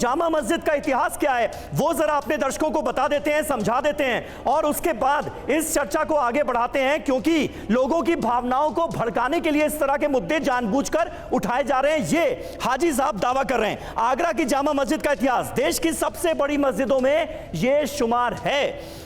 जामा मस्जिद का इतिहास क्या है वो जरा अपने दर्शकों को बता देते हैं, समझा देते हैं और उसके बाद इस चर्चा को आगे बढ़ाते हैं, क्योंकि लोगों की भावनाओं को भड़काने के लिए इस तरह के मुद्दे जानबूझकर उठाए जा रहे हैं। ये हाजी साहब दावा कर रहे हैं आगरा की जामा मस्जिद का इतिहास देश की सबसे बड़ी मस्जिदों में यह शुमार है।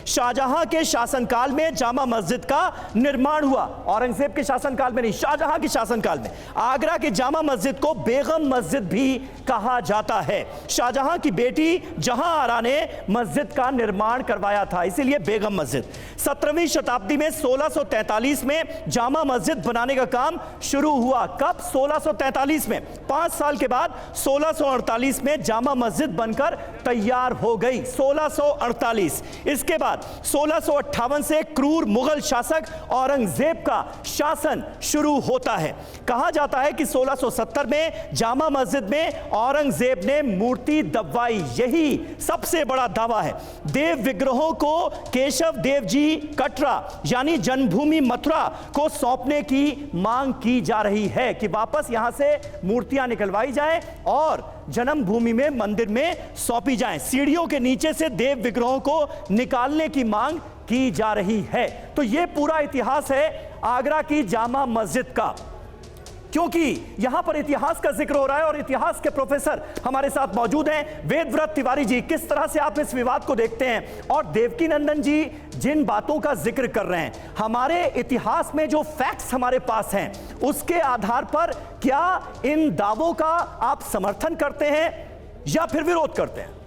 शाहजहां के शासनकाल में जामा मस्जिद का निर्माण हुआ, औरंगजेब के शासनकाल में नहीं, शाहजहां के शासनकाल में। आगरा की जामा मस्जिद को बेगम मस्जिद भी कहा जाता है। शाहजहां की बेटी जहां आरा ने मस्जिद का निर्माण करवाया था, इसीलिए बेगम मस्जिद। 17वीं शताब्दी में 1643 में जामा मस्जिद बनाने का काम शुरू हुआ। कब? 1643 में। 5 साल के बाद 1648 में जामा मस्जिद बनकर तैयार हो गई। 1648। इसके बाद 1658 से क्रूर मुगल शासक औरंगजेब का शासन शुरू होता है। कहा जाता है कि 1670 में जामा मस्जिद में औरंगजेब ने मूर्ति दबवाई, यही सबसे बड़ा दावा है। देव विग्रहों को केशव देव जी कटरा यानी जन्मभूमि मथुरा को सौंपने की मांग की जा रही है कि वापस यहां से मूर्तियां निकलवाई जाए और जन्मभूमि में मंदिर में सौंपी जाएं। सीढ़ियों के नीचे से देव विग्रहों को निकालने की मांग की जा रही है। तो यह पूरा इतिहास है आगरा की जामा मस्जिद का। क्योंकि यहां पर इतिहास का जिक्र हो रहा है और इतिहास के प्रोफेसर हमारे साथ मौजूद हैं। वेदव्रत तिवारी जी, किस तरह से आप इस विवाद को देखते हैं? और देवकीनंदन जी जिन बातों का जिक्र कर रहे हैं, हमारे इतिहास में जो फैक्ट्स हमारे पास हैं उसके आधार पर क्या इन दावों का आप समर्थन करते हैं या फिर विरोध करते हैं?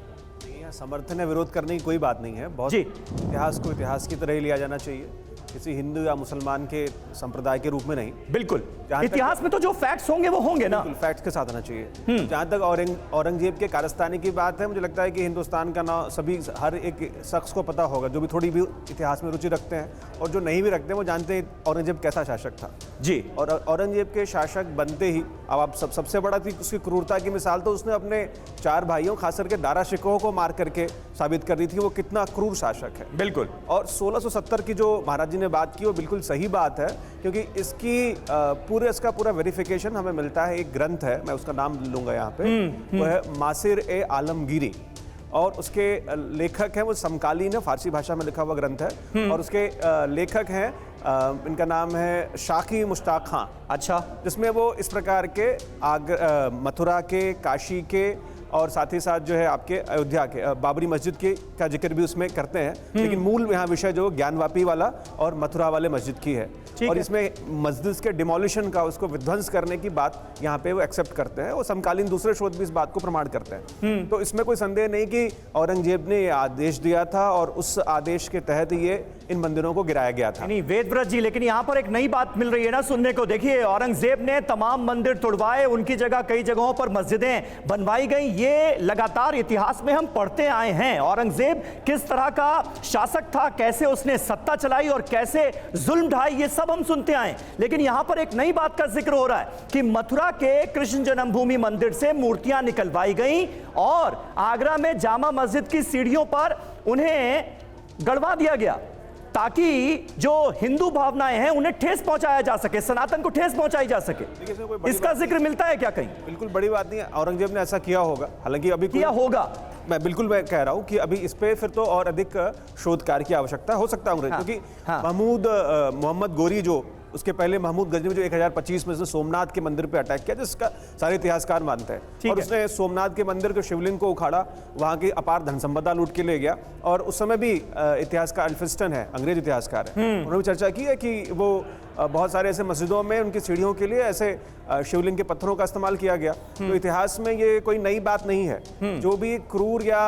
समर्थन या विरोध करने की कोई बात नहीं है। बहुत इतिहास को इतिहास की तरह ही लिया जाना चाहिए, किसी हिंदू या मुसलमान के संप्रदाय के रूप में नहीं। बिल्कुल, इतिहास में तो जो फैक्ट्स होंगे वो होंगे ना, फैक्ट्स के साथ आना चाहिए। जहां तक औरंगजेब के कारस्तानी की बात है, मुझे लगता है कि हिंदुस्तान का नाम सभी हर एक शख्स को पता होगा, जो भी थोड़ी भी इतिहास में रुचि रखते हैं और जो नहीं भी रखते हैं वो जानते हैं औरंगजेब कैसा शासक था जी। और औरंगजेब के शासक बनते ही अब आप सबसे बड़ा थी उसकी क्रूरता की मिसाल तो उसने अपने 4 भाइयों खास करके दारा शिकोह को मार करके साबित कर दी थी वो कितना क्रूर शासक है। बिल्कुल। और 1670 की जो महाराज जी ने बात की वो बिल्कुल सही बात है, क्योंकि इसका पूरा वेरिफिकेशन हमें मिलता है। एक ग्रंथ है, मैं उसका नाम लूंगा यहाँ पे, वो है मासिर ए आलमगीरी और उसके लेखक हैं वो समकालीन है, फारसी भाषा में लिखा हुआ ग्रंथ है और उसके लेखक हैं इनका नाम है शाकी मुश्ताक खां। अच्छा। जिसमें वो इस प्रकार के मथुरा के, काशी के और साथ ही साथ जो है आपके अयोध्या के बाबरी मस्जिद के का जिक्र भी उसमें करते हैं, लेकिन मूल यहाँ विषय जो ज्ञानवापी वाला और मथुरा वाले मस्जिद की है और इसमें मस्जिद के डिमोलिशन का, उसको विध्वंस करने की बात यहाँ पे वो एक्सेप्ट करते हैं। वो समकालीन दूसरे शोध भी इस बात को प्रमाण करते हैं। तो इसमें कोई संदेह नहीं कि औरंगजेब ने ये आदेश दिया था और उस आदेश के तहत ये इन मंदिरों को गिराया गया था। नहीं वेदव्रत जी, लेकिन यहाँ पर एक नई बात मिल रही है ना सुनने को। देखिए, औरंगजेब ने तमाम मंदिर तुड़वाए, उनकी जगह कई जगहों पर मस्जिदें बनवाई गई। ये लगातार इतिहास में हम पढ़ते आए हैं औरंगजेब किस तरह का शासक था, कैसे उसने सत्ता चलाई और कैसे जुल्म ढाई, ये सब हम सुनते आए। लेकिन यहां पर एक नई बात का जिक्र हो रहा है कि मथुरा के कृष्ण जन्मभूमि मंदिर से मूर्तियां निकलवाई गई और आगरा में जामा मस्जिद की सीढ़ियों पर उन्हें गड़वा दिया गया ताकि जो हिंदू भावनाएं हैं उन्हें ठेस पहुंचाया जा सके, सनातन को ठेस पहुंचाई जा सके। इसका जिक्र मिलता है क्या कहीं? बिल्कुल बड़ी बात नहीं है, औरंगजेब ने ऐसा किया होगा, हालांकि अभी किया होगा। मैं कह रहा हूं कि अभी इस पे फिर तो और अधिक शोध कार्य की आवश्यकता हो सकता है, क्योंकि मोहम्मद गोरी जो उसके पहले महमूद गजनी में जो 1025 में उसने सोमनाथ के मंदिर पे अटैक किया, जिसका सारे इतिहासकार मानते हैं, और उसने सोमनाथ के मंदिर के शिवलिंग को उखाड़ा, वहां की अपार धन संपदा लूट के ले गया। और उस समय भी इतिहासकार अल्फिस्टन है, अंग्रेज इतिहासकार है, उन्होंने भी चर्चा की है कि वो बहुत सारे ऐसे मस्जिदों में उनकी सीढ़ियों के लिए ऐसे शिवलिंग के पत्थरों का इस्तेमाल किया गया। तो इतिहास में ये कोई नई बात नहीं है। जो भी क्रूर या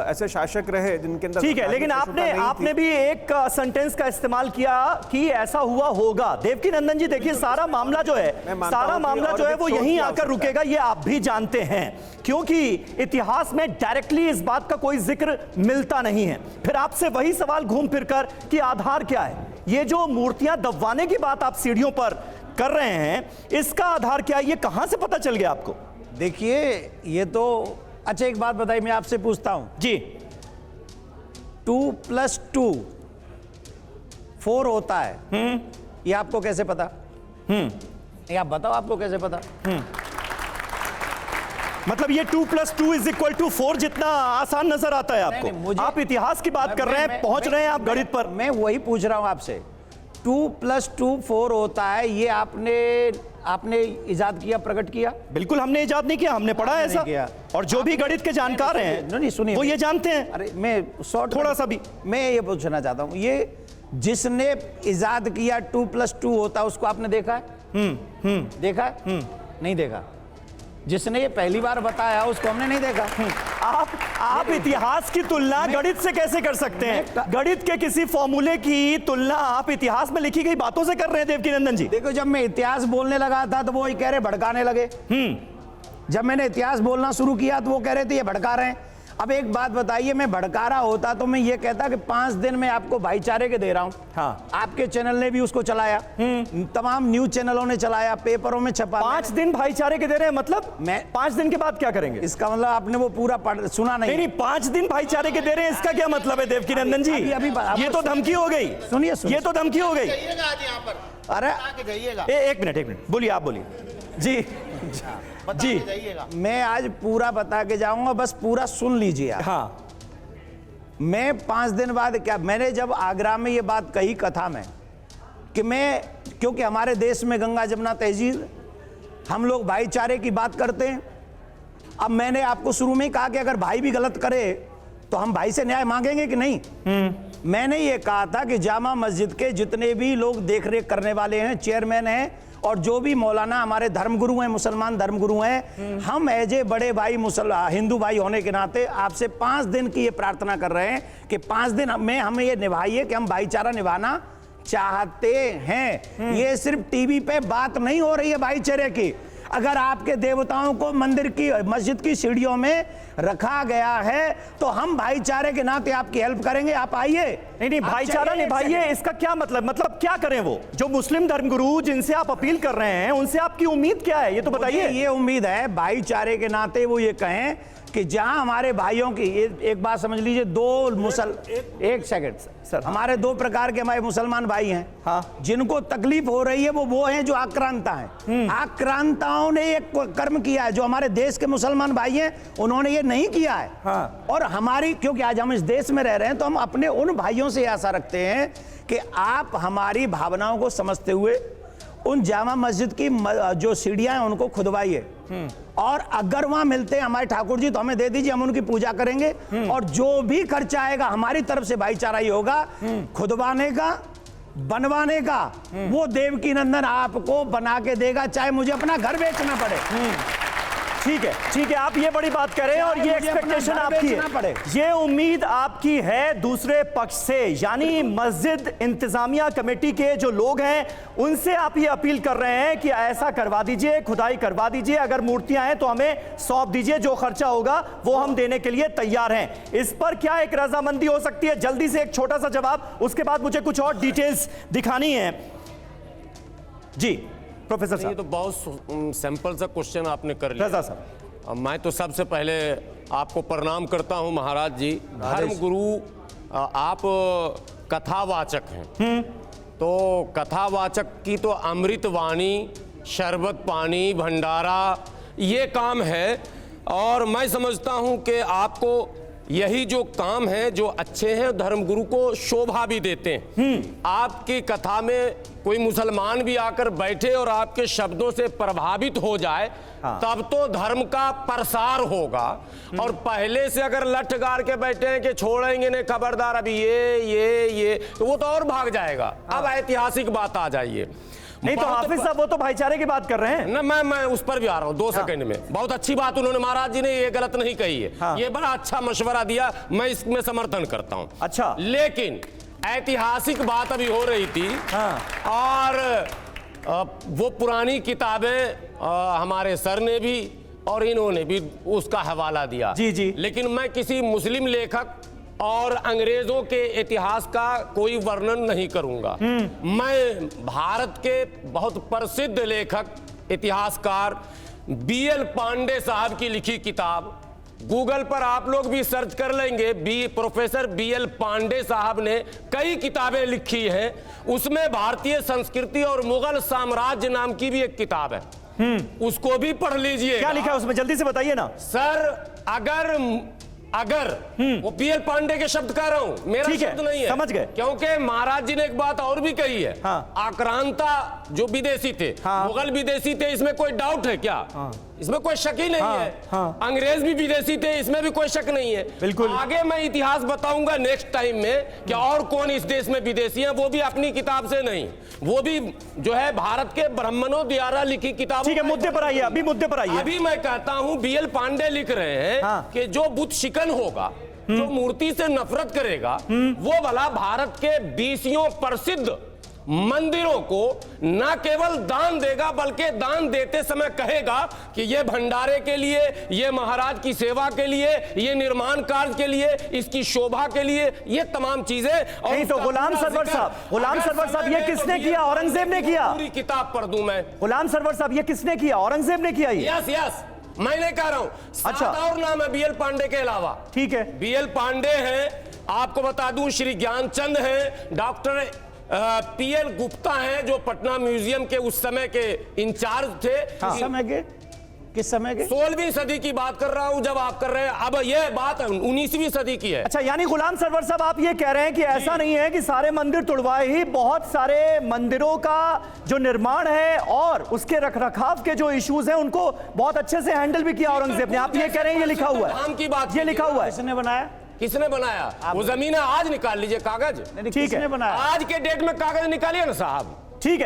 ऐसे शासक रहे जिनके अंदर, ठीक है, लेकिन आपने भी एक सेंटेंस का इस्तेमाल किया कि ऐसा हुआ होगा। देवकीनंदन जी, देखिए, सारा मामला जो है वो यहीं आकर रुकेगा, ये आप भी जानते हैं, क्योंकि इतिहास में डायरेक्टली इस बात का कोई जिक्र मिलता नहीं है। फिर आपसे वही सवाल घूम फिरकर कि आधार क्या है? ये जो मूर्तियां दबवाने की बात आप सीढ़ियों पर कर रहे हैं, इसका आधार क्या है? ये कहां से पता चल गया आपको? देखिए, ये तो अच्छा, एक बात बताइए, मैं आपसे पूछता हूं जी, 2 + 2 4 होता है, ये आपको कैसे पता? ये आप बताओ, आपको कैसे पता? मतलब ये 2 + 2 = 4 जितना आसान नजर आता है आपको? मुझे आप इतिहास की बात कर रहे हैं, पहुंच रहे हैं आप गणित पर। मैं वही पूछ रहा हूं आपसे। 2 + 2 4 होता है, ये आपने इजाद किया, प्रकट किया? बिल्कुल हमने इजाद नहीं किया, हमने पढ़ा है ऐसा। और जो भी गणित के जानकार हैं नहीं सुनिए, वो ये जानते हैं। अरे मैं शॉर्ट थोड़ा सा भी मैं ये पूछना चाहता हूं, ये जिसने इजाद किया 2 + 2 होता है, उसको आपने देखा है? देखा है? नहीं देखा। जिसने ये पहली बार बताया उसको हमने नहीं देखा। आप इतिहास की तुलना गणित से कैसे कर सकते हैं? गणित के किसी फॉर्मूले की तुलना आप इतिहास में लिखी गई बातों से कर रहे हैं देवकीनंदन जी। देखो, जब मैं इतिहास बोलने लगा था तो वो ही कह रहे भड़काने लगे। जब मैंने इतिहास बोलना शुरू किया तो वो कह रहे थे ये भड़का रहे हैं। अब एक बात बताइए, मैं भड़का रहा होता तो मैं ये कहता कि 5 दिन में आपको भाईचारे के दे रहा हूं। हाँ। आपके चैनल ने भी उसको चलाया, तमाम न्यूज चैनलों ने चलाया, पेपरों में छपा। 5 दिन भाईचारे के दे रहे हैं, मतलब मैं 5 दिन के बाद क्या करेंगे? इसका मतलब आपने वो पूरा सुना नहीं। नहीं, 5 दिन भाईचारे के दे रहे हैं, इसका क्या मतलब है देवकीनंदन जी? अभी ये तो धमकी हो गई। सुनिए, ये तो धमकी हो गई। अरे एक मिनट बोलिए, आप बोलिए जी। जी, मैं आज पूरा बता के जाऊंगा, बस पूरा सुन लीजिए आप। हाँ। मैं 5 दिन बाद क्या, मैंने जब आगरा में ये बात कही कथा में कि मैं, क्योंकि हमारे देश में गंगा जमुना तहजीब, हम लोग भाईचारे की बात करते हैं। अब मैंने आपको शुरू में ही कहा कि अगर भाई भी गलत करे तो हम भाई से न्याय मांगेंगे कि नहीं। मैंने ये कहा था कि जामा मस्जिद के जितने भी लोग देख रेख करने वाले हैं, चेयरमैन हैं, और जो भी मौलाना हमारे धर्मगुरु हैं, मुसलमान धर्मगुरु हैं, हम एज ए बड़े भाई हिंदू भाई होने के नाते आपसे 5 दिन की ये प्रार्थना कर रहे हैं कि 5 दिन में हमें ये निभाइए कि हम भाईचारा निभाना चाहते हैं। ये सिर्फ टीवी पे बात नहीं हो रही है भाईचारे की। अगर आपके देवताओं को मंदिर की, मस्जिद की सीढ़ियों में रखा गया है तो हम भाईचारे के नाते आपकी हेल्प करेंगे, आप आइए। नहीं, भाईचारा निभाइए, इसका क्या मतलब क्या करें? वो जो मुस्लिम धर्मगुरु जिनसे आप अपील कर रहे हैं, उनसे आपकी उम्मीद क्या है, ये तो बताइए। ये उम्मीद है भाईचारे के नाते वो ये कहें कि जहां हमारे भाइयों की, एक बात समझ लीजिए, एक सेकंड सर, हमारे 2 प्रकार के हमारे मुसलमान भाई हैं। हाँ। जिनको तकलीफ हो रही है वो हैं जो आक्रांता हैं। आक्रांताओं ने एक कर्म किया है, जो हमारे देश के मुसलमान भाई हैं उन्होंने ये नहीं किया है। हाँ। और हमारी, क्योंकि आज हम इस देश में रह रहे हैं तो हम अपने उन भाइयों से आशा रखते हैं कि आप हमारी भावनाओं को समझते हुए उन जामा मस्जिद की जो सीढ़ियां हैं उनको खुदवाइए, और अगर वहां मिलते हैं हमारे ठाकुर जी तो हमें दे दीजिए, हम उनकी पूजा करेंगे। और जो भी खर्चा आएगा हमारी तरफ से भाईचारा ही होगा, खुदवाने का, बनवाने का, वो देवकीनंदन आपको बना के देगा, चाहे मुझे अपना घर बेचना पड़े। ठीक है, आप ये बड़ी बात करें और ये एक्सपेक्टेशन आपकी है, ये उम्मीद आपकी है दूसरे पक्ष से, यानी मस्जिद इंतजामिया कमेटी के जो लोग हैं उनसे आप ये अपील कर रहे हैं कि ऐसा करवा दीजिए, खुदाई करवा दीजिए, अगर मूर्तियां हैं तो हमें सौंप दीजिए, जो खर्चा होगा वो हम देने के लिए तैयार हैं। इस पर क्या एक रजामंदी हो सकती है? जल्दी से एक छोटा सा जवाब, उसके बाद मुझे कुछ और डिटेल्स दिखानी है। जी प्रोफेसर साहब। ये तो बहुत सिंपल सा क्वेश्चन आपने कर लिया। रजा साहब, मैं तो सबसे पहले आपको प्रणाम करता हूं महाराज जी। धर्मगुरु आप कथावाचक हैं, तो कथावाचक की तो अमृत वाणी, शरबत पानी, भंडारा ये काम है। और मैं समझता हूं कि आपको यही जो काम है जो अच्छे हैं, धर्मगुरु को शोभा भी देते हैं। आपकी कथा में कोई मुसलमान भी आकर बैठे और आपके शब्दों से प्रभावित हो जाए, तब तो धर्म का प्रसार होगा। और पहले से अगर लठ गाड़ के बैठे हैं कि छोड़ेंगे नहीं, खबरदार अभी ये तो वो तो और भाग जाएगा। अब ऐतिहासिक बात आ जाइए। नहीं तो हाफिज साहब वो तो भाईचारे की बात कर रहे हैं ना, मैं उस पर भी आ रहा हूं 2 सेकंड में। बहुत अच्छी बात उन्होंने, महाराज जी ने ये गलत नहीं कही है। ये बड़ा अच्छा मशवरा दिया, मैं इसमें समर्थन करता हूं। अच्छा, लेकिन ऐतिहासिक बात अभी हो रही थी। और वो पुरानी किताबें हमारे सर ने भी और इन्होंने भी उसका हवाला दिया। जी। लेकिन मैं किसी मुस्लिम लेखक और अंग्रेजों के इतिहास का कोई वर्णन नहीं करूंगा। मैं भारत के बहुत प्रसिद्ध लेखक, इतिहासकार बीएल पांडे साहब की लिखी किताब, गूगल पर आप लोग भी सर्च कर लेंगे, प्रोफेसर बीएल पांडे साहब ने कई किताबें लिखी हैं। उसमें भारतीय संस्कृति और मुगल साम्राज्य नाम की भी एक किताब है। उसको भी पढ़ लीजिए। क्या लिखा है उसमें, जल्दी से बताइए ना सर, अगर वो पीएल पांडे के शब्द कह रहा हूं, मेरा ठीक है, शब्द नहीं है, समझ गए। क्योंकि महाराज जी ने एक बात और भी कही है। हाँ। आक्रांता जो विदेशी थे, हाँ। मुगल विदेशी थे, इसमें कोई डाउट है क्या? हाँ। इसमें कोई शक ही नहीं हाँ। है। हाँ। अंग्रेज भी विदेशी थे, इसमें भी कोई शक नहीं है। बिल्कुल। आगे मैं इतिहास बताऊंगा नेक्स्ट टाइम में कि और कौन इस देश में विदेशी हैं, वो भी अपनी किताब से नहीं, वो भी जो है भारत के ब्राह्मणों द्वारा लिखी किताब। ठीक है, मुद्दे पर आइए, अभी मुद्दे पर आइए। अभी मैं कहता हूं बीएल पांडे लिख रहे हैं हाँ। कि जो बुत शिकन होगा, जो मूर्ति से नफरत करेगा, वो भला भारत के 20 प्रसिद्ध मंदिरों को न केवल दान देगा, बल्कि दान देते समय कहेगा कि ये भंडारे के लिए, ये महाराज की सेवा के लिए, ये निर्माण कार्य के लिए, इसकी शोभा के लिए, ये तमाम चीजें। और नहीं तो गुलाम सरवर साहब ये किसने किया? औरंगजेब ने किया। पूरी किताब पढ़ दूं मैं। गुलाम सरवर साहब ये किसने किया? औरंगजेब ने किया ये। यस, मैं नहीं कह रहा हूं। अच्छा। और नाम है बीएल पांडे के अलावा। ठीक है, बीएल पांडे हैं, आपको बता दूं श्री ज्ञानचंद हैं, डॉक्टर पीएल गुप्ता हैं जो पटना म्यूजियम के उस समय के इंचार्ज थे। किस समय के 16वीं सदी की बात कर रहा हूं जब आप कर रहे हैं, अब यह बात 19वीं सदी की है। अच्छा, यानी गुलाम सरवर साहब आप ये कह रहे हैं कि ऐसा नहीं है कि सारे मंदिर तुड़वाए ही, बहुत सारे मंदिरों का जो निर्माण है और उसके रखरखाव के जो इश्यूज हैं उनको बहुत अच्छे से हैंडल भी किया औरंगजेब ने। आप ये कह रहे हैं ये लिखा हुआ है, की बात ये लिखा हुआ है। किसने बनाया? किसने बनाया? वो जमीन आज निकाल लीजिए कागज। ठीक है, बनाया? आज के डेट में कागज निकालिए ना साहब। ठीक है।